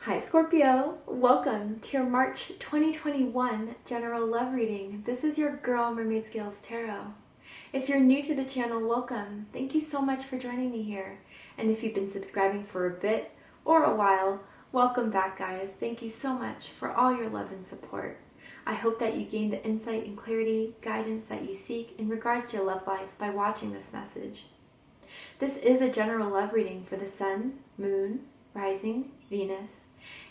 Hi Scorpio, welcome to your March 2021 general love reading. This is your girl Mermaid Scales Tarot. If you're new to the channel, welcome. Thank you so much for joining me here. And if you've been subscribing for a bit or a while, welcome back guys. Thank you so much for all your love and support. I hope that you gain the insight and clarity, guidance that you seek in regards to your love life by watching this message. This is a general love reading for the Sun, Moon, Rising, Venus,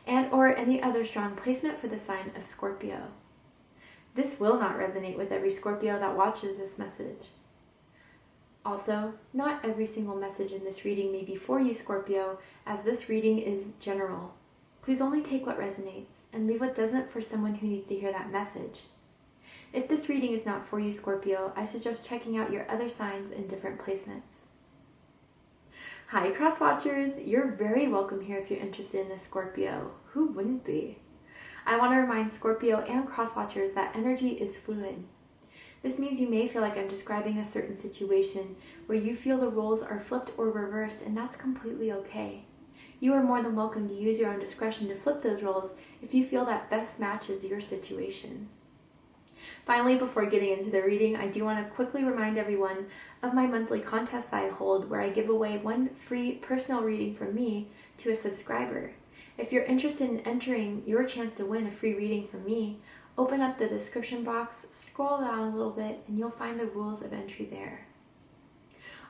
and or any other strong placement for the sign of Scorpio. This will not resonate with every Scorpio that watches this message. Also, not every single message in this reading may be for you, Scorpio, as this reading is general. Please only take what resonates and leave what doesn't for someone who needs to hear that message. If this reading is not for you, Scorpio, I suggest checking out your other signs in different placements. Hi cross watchers, you're very welcome here if you're interested in a Scorpio. Who wouldn't be? I want to remind Scorpio and cross watchers that energy is fluid. This means you may feel like I'm describing a certain situation where you feel the roles are flipped or reversed, and that's completely okay. You are more than welcome to use your own discretion to flip those roles if you feel that best matches your situation. Finally, before getting into the reading, I do want to quickly remind everyone of my monthly contest that I hold where I give away one free personal reading from me to a subscriber. If you're interested in entering your chance to win a free reading from me, open up the description box, scroll down a little bit, and you'll find the rules of entry there.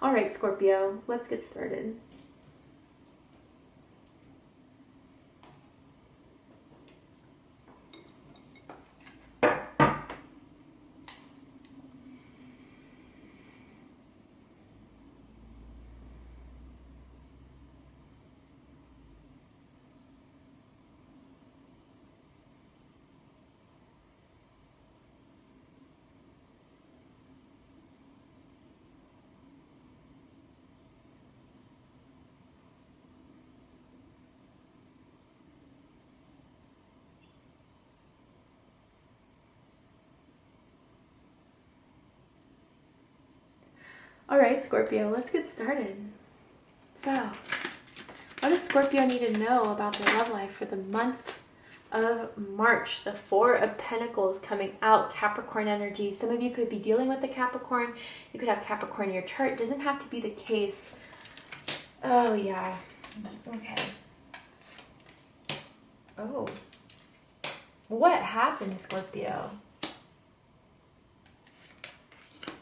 Alright Scorpio, let's get started. Alright Scorpio, let's get started. So, what does Scorpio need to know about their love life for the month of March? The Four of Pentacles coming out, Capricorn energy. Some of you could be dealing with the Capricorn. You could have Capricorn in your chart. It doesn't have to be the case. Oh yeah, okay. Oh, what happened, Scorpio?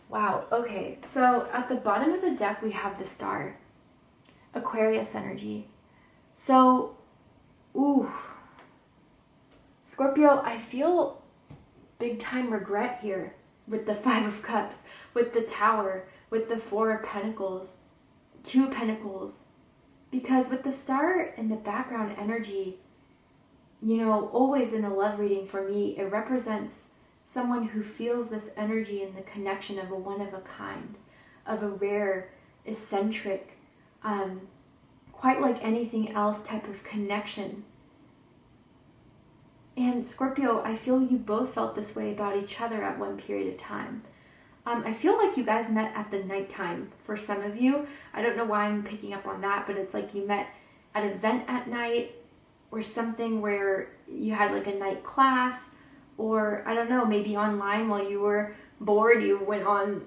Wow, okay, so at the bottom of the deck we have the Star, Aquarius energy. So, Scorpio, I feel big time regret here with the Five of Cups, with the Tower, with the Four of Pentacles, Two of Pentacles. Because with the Star in the background energy, you know, always in a love reading for me, it represents someone who feels this energy and the connection of a one of a kind, of a rare, eccentric, quite like anything else type of connection. And Scorpio, I feel you both felt this way about each other at one period of time. I feel like you guys met at the nighttime for some of you. I don't know why I'm picking up on that, but it's like you met at an event at night or something where you had like a night class. Or, I don't know, maybe online while you were bored, you went on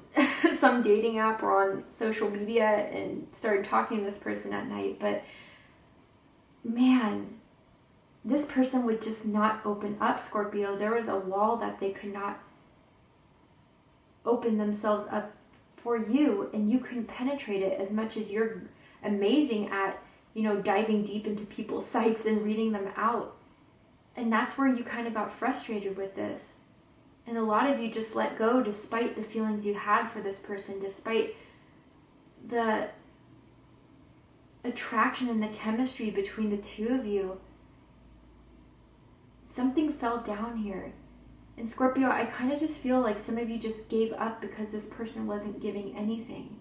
some dating app or on social media and started talking to this person at night. But, man, this person would just not open up, Scorpio. There was a wall that they could not open themselves up for you, and you couldn't penetrate it as much as you're amazing at, you know, diving deep into people's psyches and reading them out. And that's where you kind of got frustrated with this. And a lot of you just let go despite the feelings you had for this person, despite the attraction and the chemistry between the two of you. Something fell down here. And Scorpio, I kind of just feel like some of you just gave up because this person wasn't giving anything.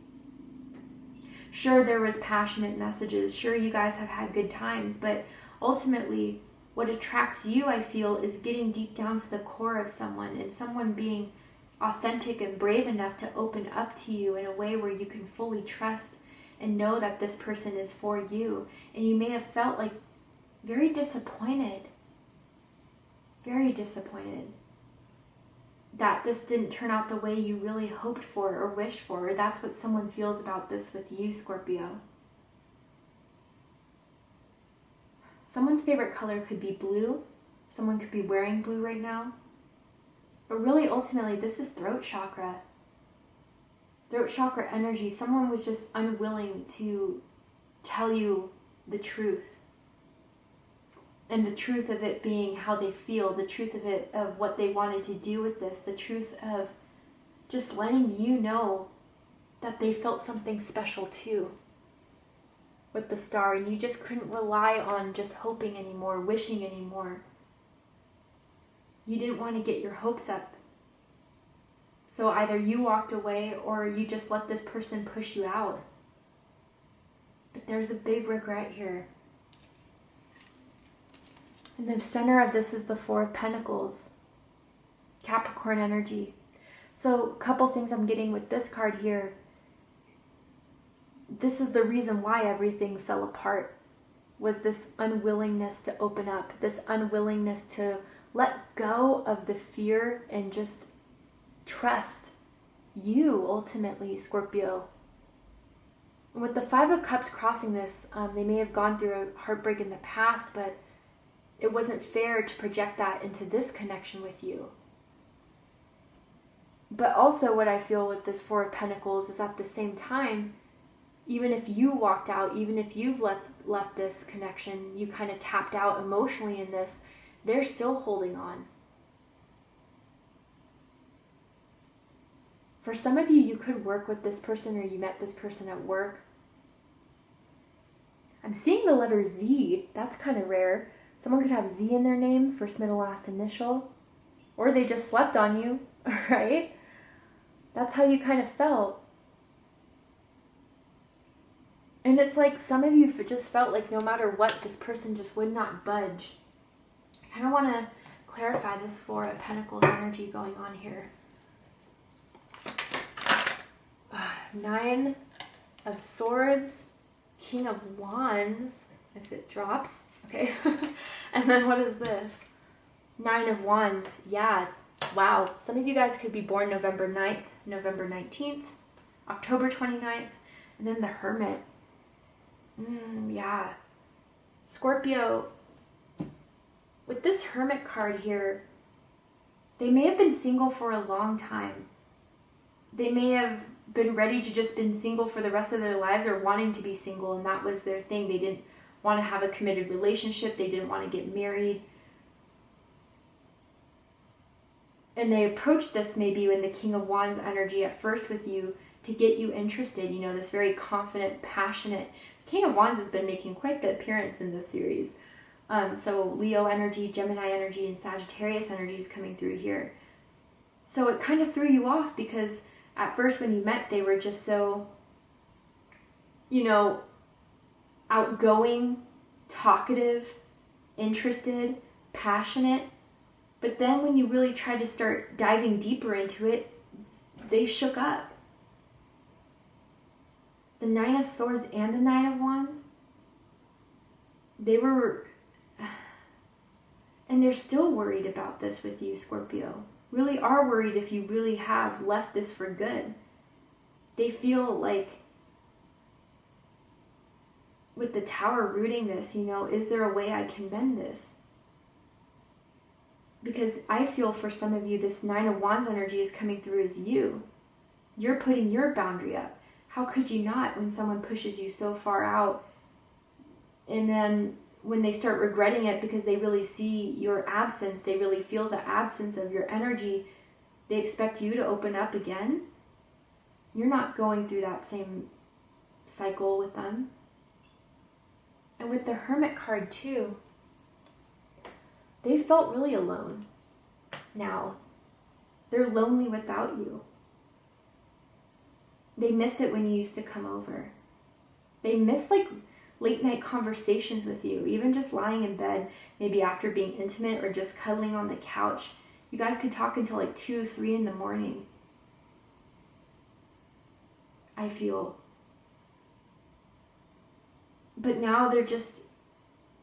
Sure, there was passionate messages. Sure, you guys have had good times. But ultimately, what attracts you, I feel, is getting deep down to the core of someone and someone being authentic and brave enough to open up to you in a way where you can fully trust and know that this person is for you. And you may have felt like very disappointed. Very disappointed that this didn't turn out the way you really hoped for or wished for, or that's what someone feels about this with you, Scorpio. Someone's favorite color could be blue. Someone could be wearing blue right now. But really, ultimately, this is throat chakra. Throat chakra energy. Someone was just unwilling to tell you the truth. And the truth of it being how they feel, the truth of it, of what they wanted to do with this, the truth of just letting you know that they felt something special too with the star, and you just couldn't rely on just hoping anymore, wishing anymore. You didn't want to get your hopes up. So either you walked away or you just let this person push you out. But there's a big regret here. And the center of this is the Four of Pentacles, Capricorn energy. So a couple things I'm getting with this card here. This is the reason why everything fell apart, was this unwillingness to open up, this unwillingness to let go of the fear and just trust you ultimately, Scorpio. With the Five of Cups crossing this, they may have gone through a heartbreak in the past, but it wasn't fair to project that into this connection with you. But also what I feel with this Four of Pentacles is at the same time, even if you walked out, even if you've left this connection, you kind of tapped out emotionally in this, they're still holding on. For some of you, you could work with this person or you met this person at work. I'm seeing the letter Z. That's kind of rare. Someone could have Z in their name, first, middle, last initial. Or they just slept on you, right? That's how you kind of felt. And it's like some of you just felt like no matter what, this person just would not budge. I kind of want to clarify this Four of Pentacles energy going on here. Nine of Swords, King of Wands, if it drops. Okay. And then what is this? Nine of Wands. Yeah. Wow. Some of you guys could be born November 9th, November 19th, October 29th, and then the Hermit. Yeah. Scorpio, with this Hermit card here, they may have been single for a long time. They may have been ready to just been single for the rest of their lives, or wanting to be single, and that was their thing. They didn't want to have a committed relationship. They didn't want to get married. And they approached this maybe in the King of Wands energy at first with you to get you interested. You know, this very confident, passionate. King of Wands has been making quite the appearance in this series. So Leo energy, Gemini energy, and Sagittarius energy is coming through here. So it kind of threw you off because at first when you met, they were just so, you know, outgoing, talkative, interested, passionate. But then when you really tried to start diving deeper into it, they shook up. The Nine of Swords and the Nine of Wands, they were, and they're still worried about this with you, Scorpio. Really are worried if you really have left this for good. They feel like, with the Tower rooting this, you know, is there a way I can mend this? Because I feel for some of you, this Nine of Wands energy is coming through as you. You're putting your boundary up. How could you not when someone pushes you so far out? And then when they start regretting it because they really see your absence, they really feel the absence of your energy, they expect you to open up again. You're not going through that same cycle with them. And with the Hermit card too, they felt really alone. Now, they're lonely without you. They miss it when you used to come over. They miss like late night conversations with you, even just lying in bed, maybe after being intimate or just cuddling on the couch. You guys could talk until like 2, 3 in the morning. I feel. But now they're just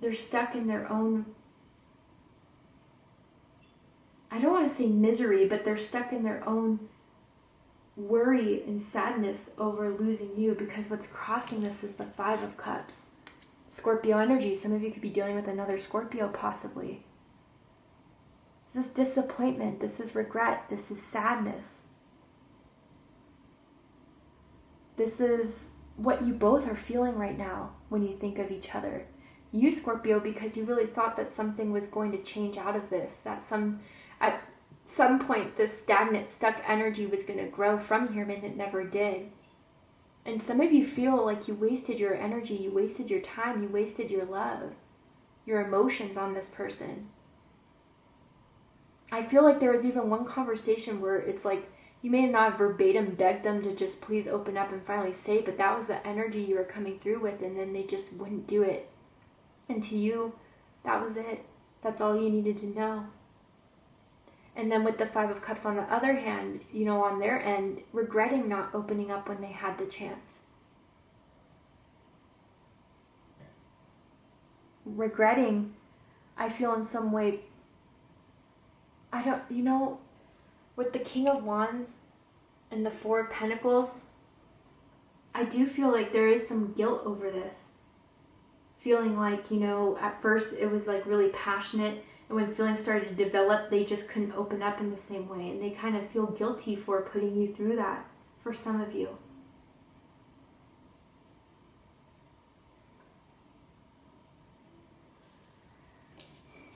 they're stuck in their own, I don't want to say misery, but they're stuck in their own worry and sadness over losing you, because what's crossing this is the Five of Cups. Scorpio energy. Some of you could be dealing with another Scorpio possibly. This is disappointment. This is regret. This is sadness. This is what you both are feeling right now when you think of each other. You, Scorpio, because you really thought that something was going to change out of this, that at some point this stagnant, stuck energy was going to grow from here, and it never did. And some of you feel like you wasted your energy, you wasted your time, you wasted your love, your emotions on this person. I feel like there was even one conversation where it's like, you may not have verbatim begged them to just please open up and finally say, but that was the energy you were coming through with, and then they just wouldn't do it. And to you, that was it. That's all you needed to know. And then with the Five of Cups on the other hand, on their end, regretting not opening up when they had the chance. Regretting, I feel in some way, with the King of Wands and the Four of Pentacles, I do feel like there is some guilt over this. Feeling like, at first it was like really passionate, and when feelings started to develop, they just couldn't open up in the same way. And they kind of feel guilty for putting you through that, for some of you.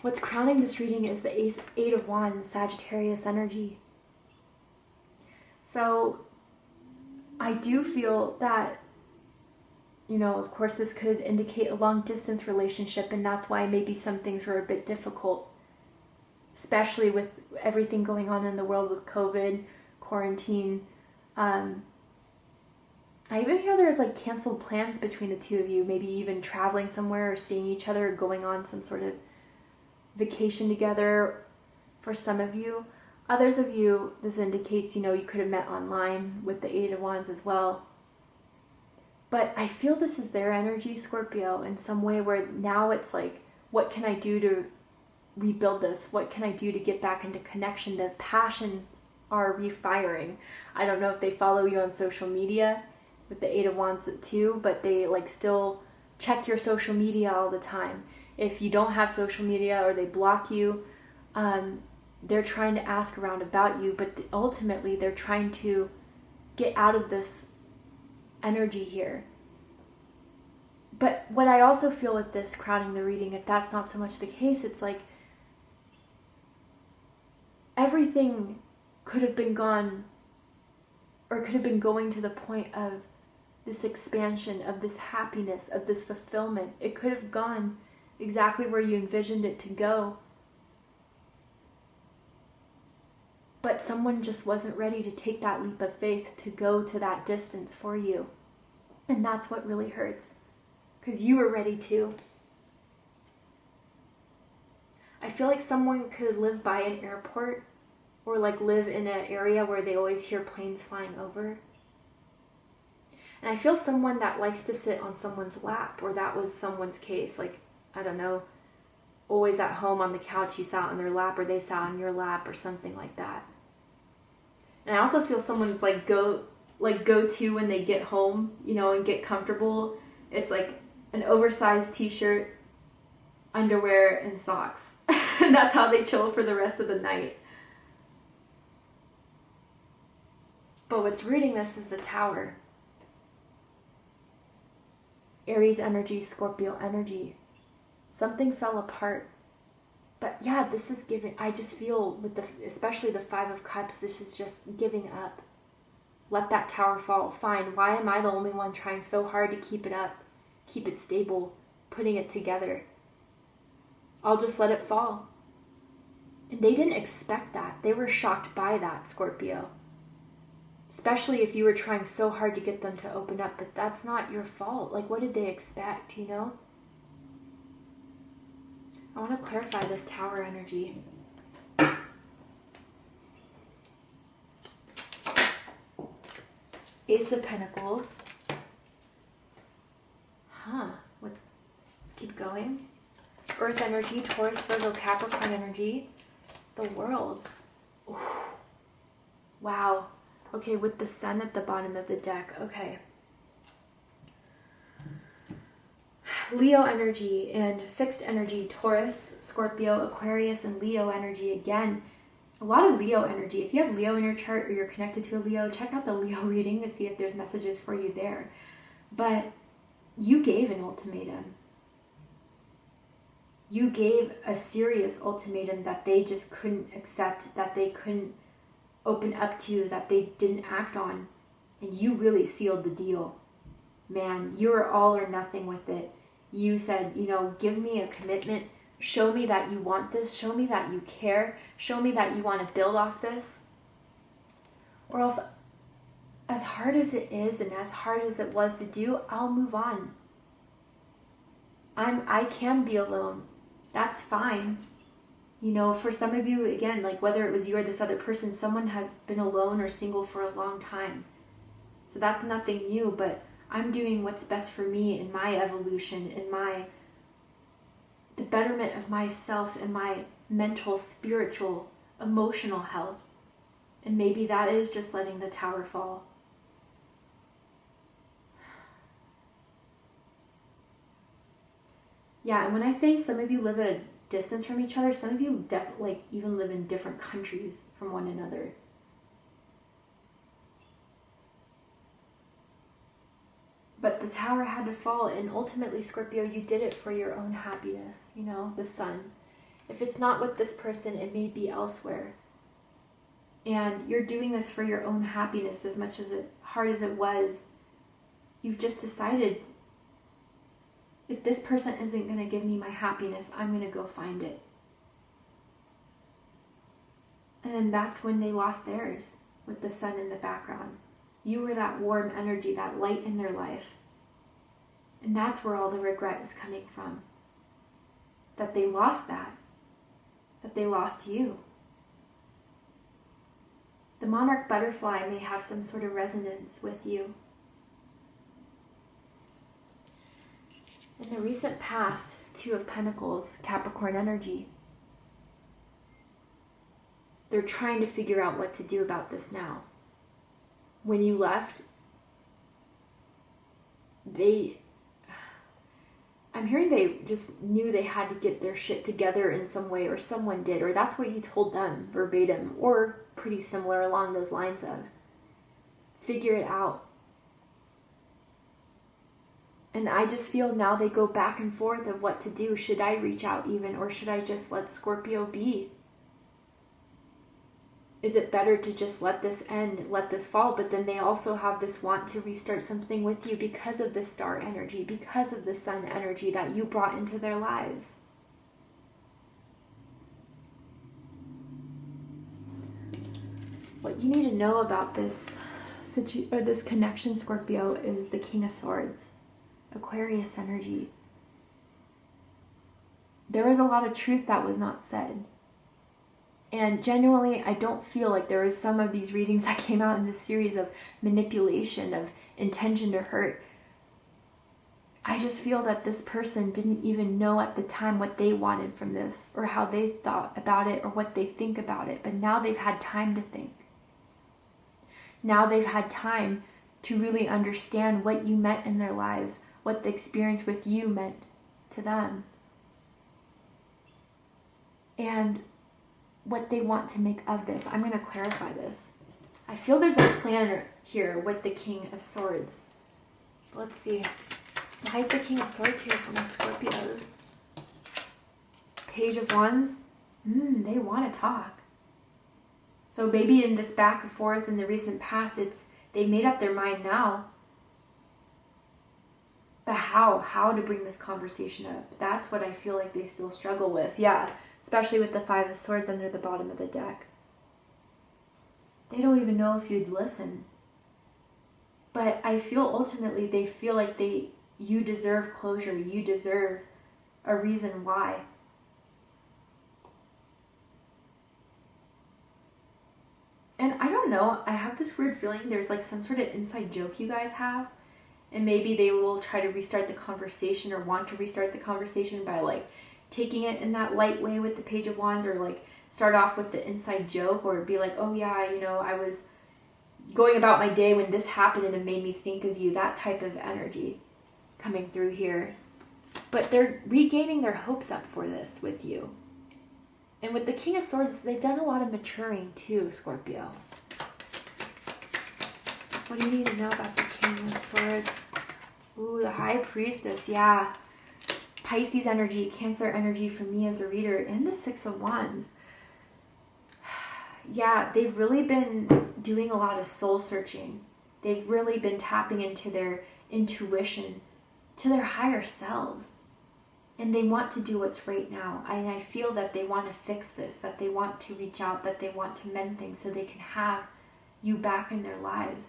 What's crowning this reading is the Eight of Wands, Sagittarius energy. So I do feel that, of course this could indicate a long distance relationship, and that's why maybe some things were a bit difficult, especially with everything going on in the world with COVID, quarantine. I even hear there's like canceled plans between the two of you, maybe even traveling somewhere or seeing each other or going on some sort of vacation together for some of you. Others of you, this indicates, you could have met online with the Eight of Wands as well. But I feel this is their energy, Scorpio, in some way where now it's like, what can I do to rebuild this? What can I do to get back into connection? The passion are refiring. I don't know if they follow you on social media with the Eight of Wands too, but they still check your social media all the time. If you don't have social media or they block you, they're trying to ask around about you, but ultimately they're trying to get out of this energy here. But what I also feel with this crowning the reading, if that's not so much the case, it's like everything could have been gone, or could have been going to the point of this expansion, of this happiness, of this fulfillment. It could have gone exactly where you envisioned it to go. But someone just wasn't ready to take that leap of faith to go to that distance for you. And that's what really hurts. Because you were ready to. I feel like someone could live by an airport, or live in an area where they always hear planes flying over. And I feel someone that likes to sit on someone's lap, or that was someone's case. I don't know, always at home on the couch, you sat on their lap, or they sat on your lap, or something like that. And I also feel someone's go to when they get home, and get comfortable. It's like an oversized t-shirt, underwear, and socks. And that's how they chill for the rest of the night. But what's rooting this is the Tower. Aries energy, Scorpio energy. Something fell apart. But yeah, this is giving, I just feel especially the Five of Cups, this is just giving up. Let that tower fall. Fine, why am I the only one trying so hard to keep it up, keep it stable, putting it together? I'll just let it fall. And they didn't expect that. They were shocked by that, Scorpio. Especially if you were trying so hard to get them to open up, but that's not your fault. What did they expect, I want to clarify this Tower energy. Ace of Pentacles. Let's keep going. Earth energy, Taurus, Virgo, Capricorn energy. The World. Ooh. Wow. Okay, with the Sun at the bottom of the deck. Okay. Leo energy and fixed energy, Taurus, Scorpio, Aquarius, and Leo energy again. A lot of Leo energy. If you have Leo in your chart or you're connected to a Leo, check out the Leo reading to see if there's messages for you there. But you gave an ultimatum. You gave a serious ultimatum that they just couldn't accept, that they couldn't open up to, that they didn't act on. And you really sealed the deal. Man, you were all or nothing with it. You said, you know, give me a commitment. Show me that you want this. Show me that you care. Show me that you want to build off this. Or else, as hard as it is and as hard as it was to do, I'll move on. I can be alone. That's fine. You know, for some of you, again, like whether it was you or this other person, someone has been alone or single for a long time. So that's nothing new, but I'm doing what's best for me in my evolution, in the betterment of myself and my mental, spiritual, emotional health. And maybe that is just letting the tower fall. Yeah, and when I say some of you live at a distance from each other, some of you definitely even live in different countries from one another. But the tower had to fall, and ultimately, Scorpio, you did it for your own happiness, you know, the Sun. If it's not with this person, it may be elsewhere. And you're doing this for your own happiness as much as hard as it was. You've just decided, if this person isn't going to give me my happiness, I'm going to go find it. And then that's when they lost theirs, with the Sun in the background. You were that warm energy, that light in their life. And that's where all the regret is coming from. That they lost that. That they lost you. The monarch butterfly may have some sort of resonance with you. In the recent past, Two of Pentacles, Capricorn energy. They're trying to figure out what to do about this now. When you left, I'm hearing they just knew they had to get their shit together in some way, or someone did, or that's what you told them verbatim, or pretty similar along those lines of, figure it out. And I just feel now they go back and forth of what to do. Should I reach out even, or should I just let Scorpio be? Is it better to just let this end, let this fall? But then they also have this want to restart something with you because of the star energy, because of the Sun energy that you brought into their lives. What you need to know about this connection, Scorpio, is the King of Swords, Aquarius energy. There was a lot of truth that was not said. And genuinely, I don't feel like there was some of these readings that came out in this series of manipulation, of intention to hurt. I just feel that this person didn't even know at the time what they wanted from this, or how they thought about it, or what they think about it. But now they've had time to think. Now they've had time to really understand what you meant in their lives, what the experience with you meant to them. And what they want to make of this. I'm going to clarify this. I feel there's a plan here with the King of Swords. Let's see. Why is the King of Swords here for my Scorpios? Page of Wands. They want to talk. So maybe in this back and forth in the recent past, they made up their mind now. But how to bring this conversation up? That's what I feel like they still struggle with. Yeah. Especially with the Five of Swords under the bottom of the deck. They don't even know if you'd listen. But I feel ultimately they feel like you deserve closure. You deserve a reason why. And I don't know, I have this weird feeling there's like some sort of inside joke you guys have. And maybe they will try to restart the conversation, or want to restart the conversation by like taking it in that light way with the Page of Wands, or like start off with the inside joke, or be like, oh yeah, you know, I was going about my day when this happened and it made me think of you. That type of energy coming through here. But they're regaining their hopes up for this with you. And with the King of Swords, they've done a lot of maturing too, Scorpio. What do you need to know about the King of Swords? Ooh, the High Priestess, yeah. Pisces energy, Cancer energy for me as a reader, and the Six of Wands. Yeah, they've really been doing a lot of soul searching. They've really been tapping into their intuition, to their higher selves. And they want to do what's right now. And I feel that they want to fix this, that they want to reach out, that they want to mend things so they can have you back in their lives.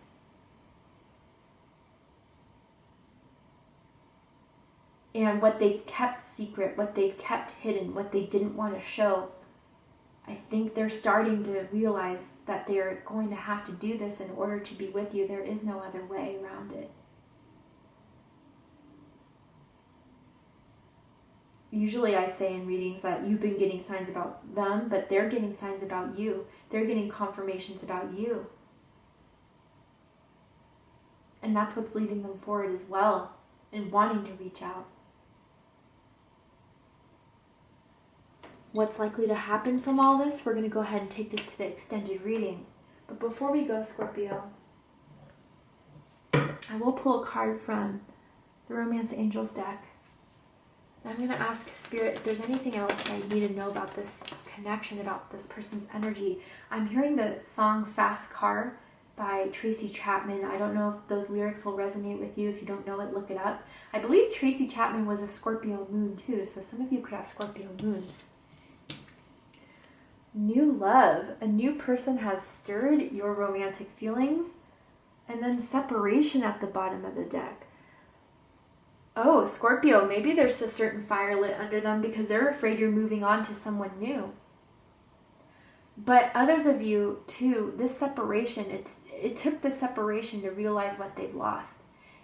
And what they've kept secret, what they've kept hidden, what they didn't want to show, I think they're starting to realize that they're going to have to do this in order to be with you. There is no other way around it. Usually I say in readings that you've been getting signs about them, but they're getting signs about you. They're getting confirmations about you. And that's what's leading them forward as well, and wanting to reach out. What's likely to happen from all this? We're going to go ahead and take this to the extended reading. But before we go, Scorpio, I will pull a card from the Romance Angels deck. I'm going to ask Spirit if there's anything else that I need to know about this connection, about this person's energy. I'm hearing the song Fast Car by Tracy Chapman. I don't know if those lyrics will resonate with you. If you don't know it, look it up. I believe Tracy Chapman was a Scorpio moon too, so some of you could have Scorpio moons. New love. A new person has stirred your romantic feelings. And then separation at the bottom of the deck. Oh, Scorpio, maybe there's a certain fire lit under them because they're afraid you're moving on to someone new. But others of you, too, this separation, it took the separation to realize what they've lost.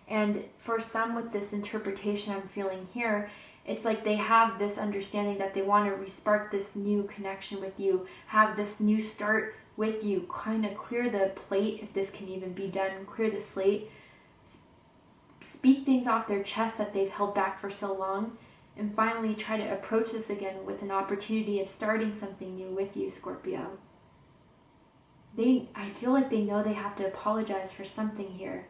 And for some with this interpretation I'm feeling here, it's like they have this understanding that they want to respark this new connection with you, have this new start with you, kind of clear the plate, if this can even be done, clear the slate, speak things off their chest that they've held back for so long, and finally try to approach this again with an opportunity of starting something new with you, Scorpio. I feel like they know they have to apologize for something here.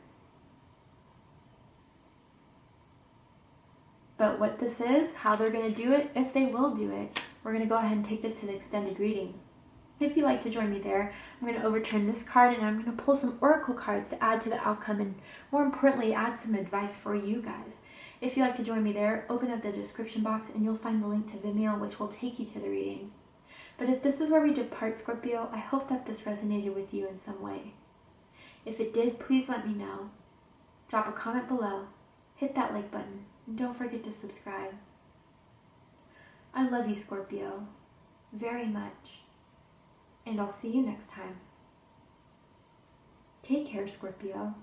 But what this is, how they're going to do it, if they will do it, we're going to go ahead and take this to the extended reading. If you'd like to join me there, I'm going to overturn this card and I'm going to pull some oracle cards to add to the outcome and more importantly, add some advice for you guys. If you'd like to join me there, open up the description box and you'll find the link to Vimeo, which will take you to the reading. But if this is where we depart, Scorpio, I hope that this resonated with you in some way. If it did, please let me know. Drop a comment below, hit that like button, and don't forget to subscribe. I love you, Scorpio, very much. And I'll see you next time. Take care, Scorpio.